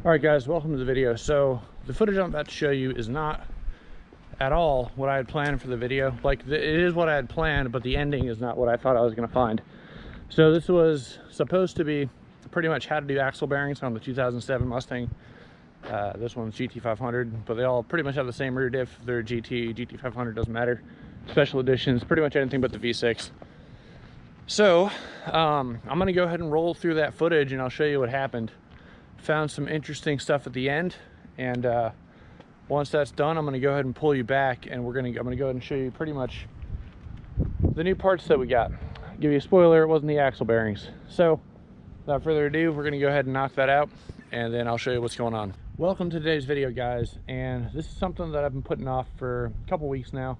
All right guys, welcome to the video. So the footage I'm about to show you is not at all what I had planned for the video. It is what I had planned, but the ending is not what I thought I was going to find. So this was supposed to be pretty much how to do axle bearings on the 2007 Mustang. This one's GT500, but they all pretty much have the same rear diff. They're GT500, doesn't matter. Special editions, pretty much anything but the V6. So I'm going to go ahead and roll through that footage and I'll show you what happened. Found some interesting stuff at the end, and once that's done, I'm going to go ahead and pull you back, and I'm going to go ahead and show you pretty much the new parts that we got. Give you a spoiler, it wasn't the axle bearings. So without further ado, we're going to go ahead and knock that out, and then I'll show you what's going on. Welcome to today's video, guys, and this is something that I've been putting off for a couple weeks now.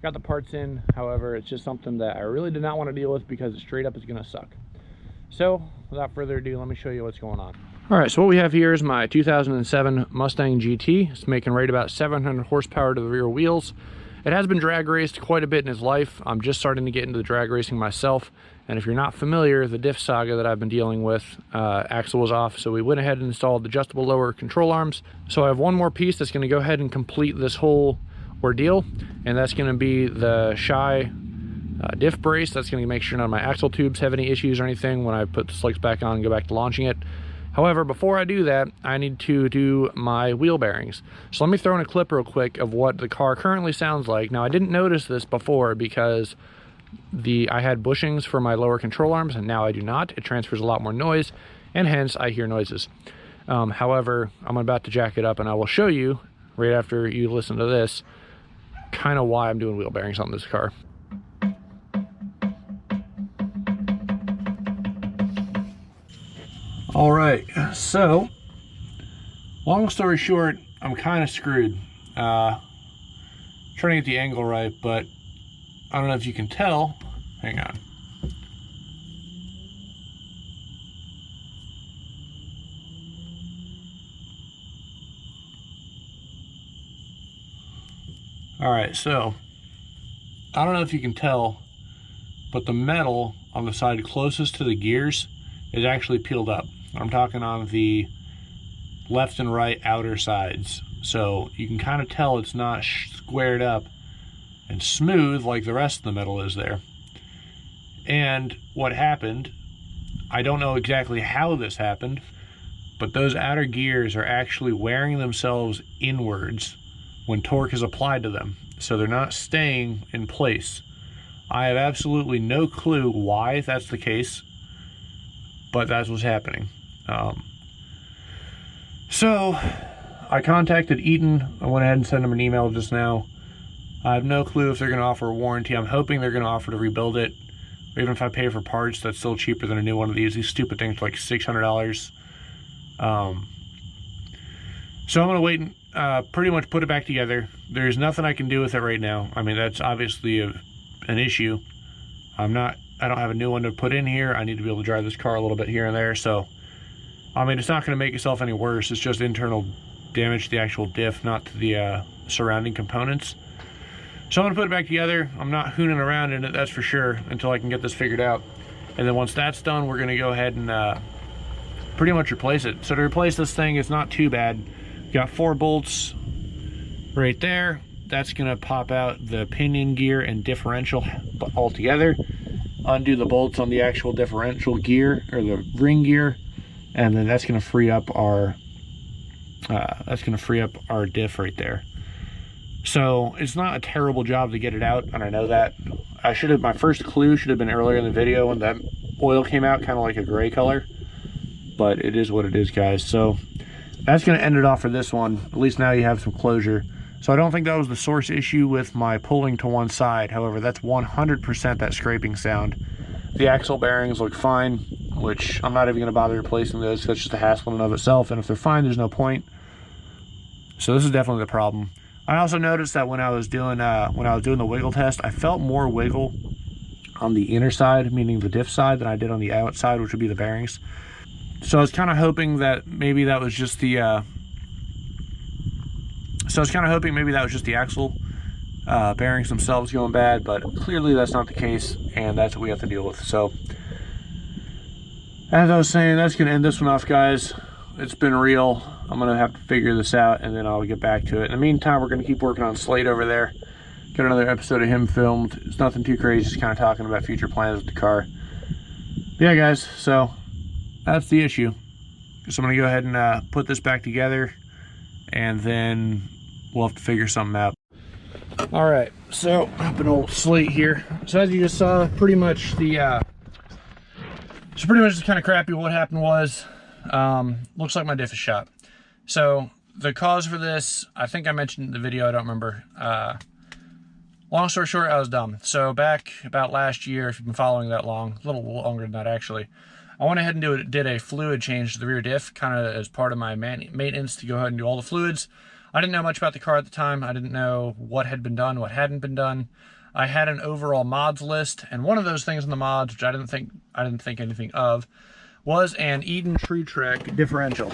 Got the parts in, however, it's just something that I really did not want to deal with because it straight up is going to suck. So without further ado, let me show you what's going on. All right, so what we have here is my 2007 Mustang GT. It's making right about 700 horsepower to the rear wheels. It has been drag raced quite a bit in its life. I'm just starting to get into the drag racing myself. And if you're not familiar, the diff saga that I've been dealing with, axle was off. So we went ahead and installed adjustable lower control arms. So I have one more piece that's gonna go ahead and complete this whole ordeal. And that's gonna be the Shy diff brace. That's gonna make sure none of my axle tubes have any issues or anything when I put the slicks back on and go back to launching it. However, before I do that, I need to do my wheel bearings. So let me throw in a clip real quick of what the car currently sounds like. Now, I didn't notice this before because I had bushings for my lower control arms, and now I do not. It transfers a lot more noise, and hence I hear noises. However, I'm about to jack it up, and I will show you, right after you listen to this, kind of why I'm doing wheel bearings on this car. All right, so long story short, I'm kind of screwed. Trying to get the angle right, but I don't know if you can tell. Hang on. All right, so I don't know if you can tell, but the metal on the side closest to the gears is actually peeled up. I'm talking on the left and right outer sides. So you can kind of tell it's not squared up and smooth like the rest of the metal is there. And what happened, I don't know exactly how this happened, but those outer gears are actually wearing themselves inwards when torque is applied to them. So they're not staying in place. I have absolutely no clue why that's the case, but that's what's happening. So I contacted Eaton. I went ahead and sent them an email just now. I have no clue if they're going to offer a warranty. I'm hoping they're going to offer to rebuild it. Or even if I pay for parts, that's still cheaper than a new one of these. These stupid things are like $600. So I'm going to wait and pretty much put it back together. There's nothing I can do with it right now. I mean, that's obviously an issue. I don't have a new one to put in here. I need to be able to drive this car a little bit here and there. So, I mean, it's not going to make itself any worse. It's just internal damage to the actual diff, not to the surrounding components. So I'm going to put it back together. I'm not hooning around in it, that's for sure, until I can get this figured out. And then once that's done, we're going to go ahead and pretty much replace it. So to replace this thing, it's not too bad. Got 4 bolts right there. That's going to pop out the pinion gear and differential all together. Undo the bolts on the actual differential gear or the ring gear, and then that's going to free up our diff right there. So it's not a terrible job to get it out, and I know that. My first clue should have been earlier in the video when that oil came out, kind of like a gray color, but it is what it is, guys. So that's going to end it off for this one. At least now you have some closure. So I don't think that was the source issue with my pulling to one side. However, that's 100% that scraping sound. The axle bearings look fine, which I'm not even going to bother replacing those. That's just a hassle in and of itself. And if they're fine, there's no point. So this is definitely the problem. I also noticed that when I was doing the wiggle test, I felt more wiggle on the inner side, meaning the diff side, than I did on the outside, which would be the bearings. So I was kind of hoping that maybe that was just the axle bearings themselves going bad, but clearly that's not the case, and that's what we have to deal with. So as I was saying, that's going to end this one off, guys. it's been real. I'm gonna have to figure this out and then I'll get back to it. In the meantime, we're gonna keep working on Slade over there. Got another episode of him filmed. It's nothing too crazy, just kind of talking about future plans with the car. But yeah, guys, so that's the issue. So I'm gonna go ahead and put this back together, and then we'll have to figure something out. All right, so up an old Slate here. So as you just saw, pretty much the just kind of crappy. What happened was, looks like my diff is shot. So the cause for this, I think I mentioned in the video, I don't remember. Long story short, I was dumb. So back about last year, if you've been following that long, a little longer than that actually, I went ahead and did a fluid change to the rear diff, kind of as part of my maintenance to go ahead and do all the fluids. I didn't know much about the car at the time. I didn't know what had been done, what hadn't been done. I had an overall mods list, and one of those things in the mods, which I didn't think anything of, was an Eden TrueTrack differential.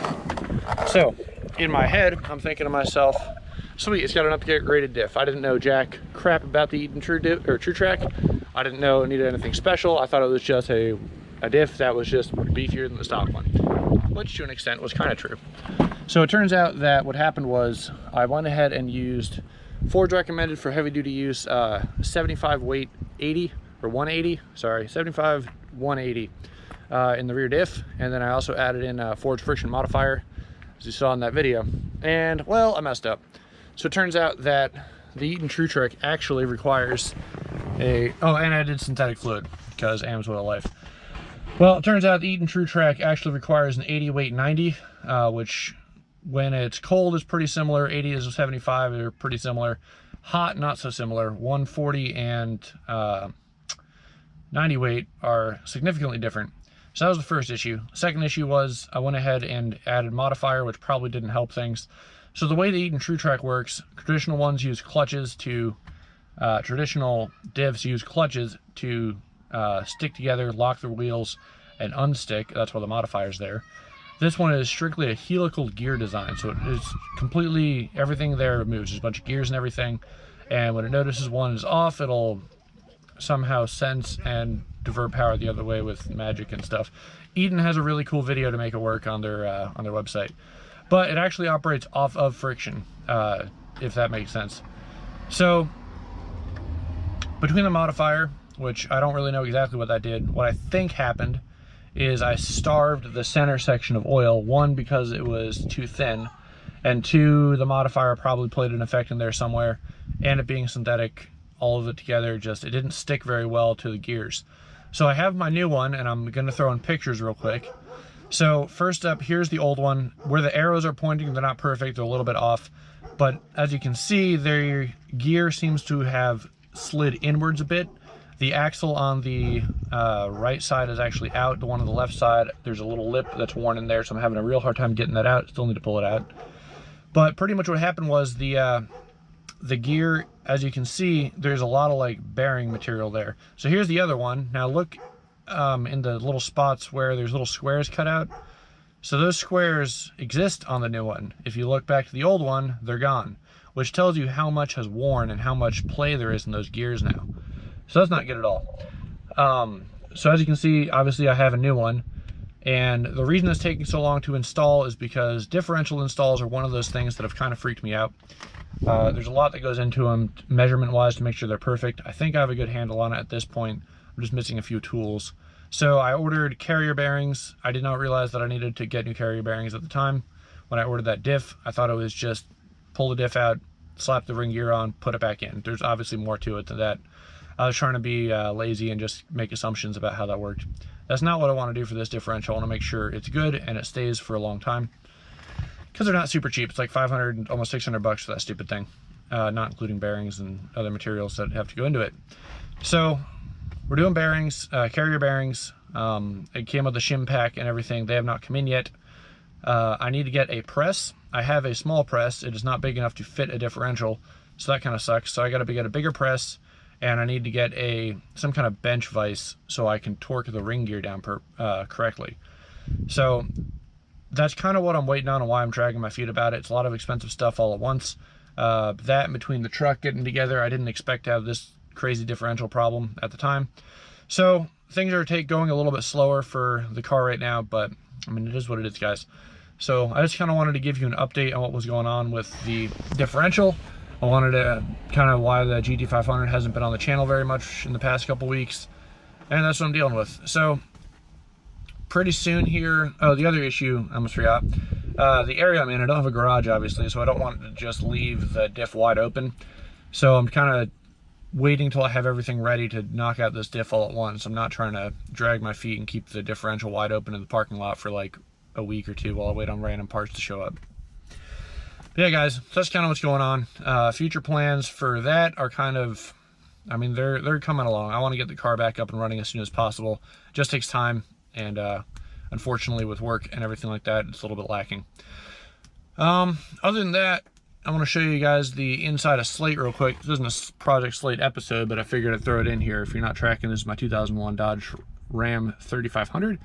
So in my head, I'm thinking to myself, sweet, it's got an upgraded diff. I didn't know jack crap about the Eden TrueTrack. I didn't know it needed anything special. I thought it was just a diff that was just beefier than the stock one, which to an extent was kind of true. So it turns out that what happened was I went ahead and used Ford's recommended for heavy duty use 75 weight 80 or 180, sorry, 75 180 in the rear diff, and then I also added in Ford's friction modifier, as you saw in that video. And well, I messed up. So it turns out that the Eden TrueTrack actually requires and I did synthetic fluid because AM's way of life. Well, it turns out the Eden TrueTrack actually requires an 80 weight 90, which when it's cold is pretty similar. 80 is 75, they're pretty similar. Hot, not so similar. 140 and 90 weight are significantly different. So that was the first issue. Second issue was I went ahead and added modifier, which probably didn't help things. So the way the Eden TrueTrack works, traditional ones use clutches to, traditional divs use clutches to stick together, lock their wheels, and unstick. That's why the modifier's there. This one is strictly a helical gear design, so it is completely, everything there moves. There's a bunch of gears and everything, and when it notices one is off, it'll somehow sense and divert power the other way with magic and stuff. Eden has a really cool video to make it work on their website, but it actually operates off of friction, if that makes sense. So between the modifier, which I don't really know exactly what that did, what I think happened is I starved the center section of oil, one, because it was too thin, and two, the modifier probably played an effect in there somewhere, and it being synthetic, all of it together, just, it didn't stick very well to the gears. So I have my new one, and I'm gonna throw in pictures real quick. So first up, here's the old one. Where the arrows are pointing, they're not perfect, they're a little bit off, but as you can see, their gear seems to have slid inwards a bit. The axle on the right side is actually out. The one on the left side, there's a little lip that's worn in there, so I'm having a real hard time getting that out. Still need to pull it out. But pretty much what happened was the gear, as you can see, there's a lot of like bearing material there. So here's the other one. Now look in the little spots where there's little squares cut out. So those squares exist on the new one. If you look back to the old one, they're gone, which tells you how much has worn and how much play there is in those gears now. So that's not good at all. So as you can see, obviously I have a new one, and the reason it's taking so long to install is because differential installs are one of those things that have kind of freaked me out. There's a lot that goes into them measurement wise to make sure they're perfect. I think I have a good handle on it at this point. I'm just missing a few tools. So I ordered carrier bearings. I did not realize that I needed to get new carrier bearings at the time. When I ordered that diff, I thought it was just pull the diff out, slap the ring gear on, put it back in. There's obviously more to it than that. I was trying to be lazy and just make assumptions about how that worked. That's not what I want to do for this differential. I want to make sure it's good and it stays for a long time, because they're not super cheap. It's like 500, almost 600 bucks for that stupid thing, not including bearings and other materials that have to go into it. So we're doing bearings, carrier bearings. It came with a shim pack and everything. They have not come in yet. I need to get a press. I have a small press. It is not big enough to fit a differential, so that kind of sucks. So I got to get a bigger press, and I need to get some kind of bench vise so I can torque the ring gear down correctly. So that's kind of what I'm waiting on and why I'm dragging my feet about it. It's a lot of expensive stuff all at once. That and between the truck getting together, I didn't expect to have this crazy differential problem at the time. So things are going a little bit slower for the car right now, but I mean, it is what it is, guys. So I just kind of wanted to give you an update on what was going on with the differential. I wanted to kind of why the GT500 hasn't been on the channel very much in the past couple weeks, and that's what I'm dealing with. So pretty soon here, oh, the other issue, I almost forgot, the area I'm in, I don't have a garage obviously, so I don't want to just leave the diff wide open. So I'm kind of waiting till I have everything ready to knock out this diff all at once. I'm not trying to drag my feet and keep the differential wide open in the parking lot for like a week or two while I wait on random parts to show up. But yeah, guys, so that's kind of what's going on. Future plans for that are kind of, I mean, they're coming along. I want to get the car back up and running as soon as possible. It just takes time, and unfortunately with work and everything like that, it's a little bit lacking. Other than that, I want to show you guys the inside of Slate real quick. This isn't a Project Slate episode, but I figured I'd throw it in here. If you're not tracking, this is my 2001 Dodge Ram 3500.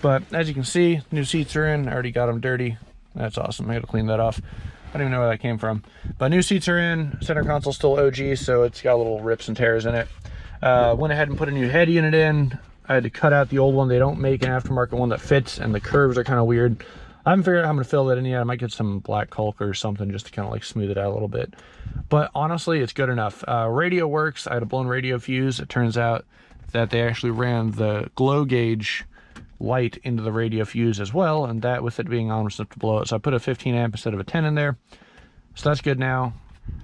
But as you can see, new seats are in. I already got them dirty. That's awesome. I got to clean that off. I don't even know where that came from. But new seats are in. Center console's still OG, so it's got little rips and tears in it. Went ahead and put a new head unit in. I had to cut out the old one. They don't make an aftermarket one that fits, and the curves are kind of weird. I haven't figured out how I'm going to fill that in yet. I might get some black caulk or something just to kind of like smooth it out a little bit. But honestly, it's good enough. Radio works. I had a blown radio fuse. It turns out that they actually ran the glow gauge light into the radio fuse as well, and that, with it being on, was enough to blow it. So I put a 15 amp instead of a 10 in there. So that's good now.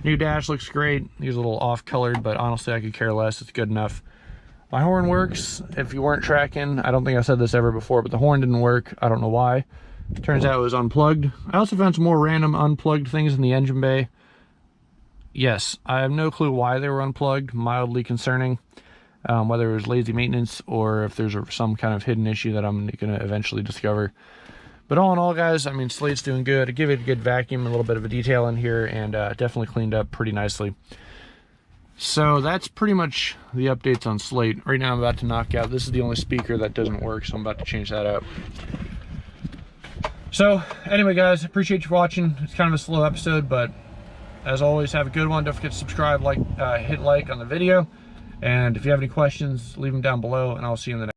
New dash looks great. He's a little off colored, but honestly I could care less. It's good enough. My horn works. If you weren't tracking, I don't think I said this ever before, but the horn didn't work. I don't know why. Turns out it was unplugged. I also found some more random unplugged things in the engine bay. Yes, I have no clue why they were unplugged. Mildly concerning. Whether it was lazy maintenance or if there's some kind of hidden issue that I'm going to eventually discover. But all in all, guys, I mean, Slate's doing good. I give it a good vacuum, a little bit of a detail in here, and definitely cleaned up pretty nicely. So that's pretty much the updates on Slate. Right now I'm about to knock out, this is the only speaker that doesn't work, so I'm about to change that out. So anyway, guys, appreciate you watching. It's kind of a slow episode, but as always, have a good one. Don't forget to subscribe, hit like on the video. And if you have any questions, leave them down below, and I'll see you in the next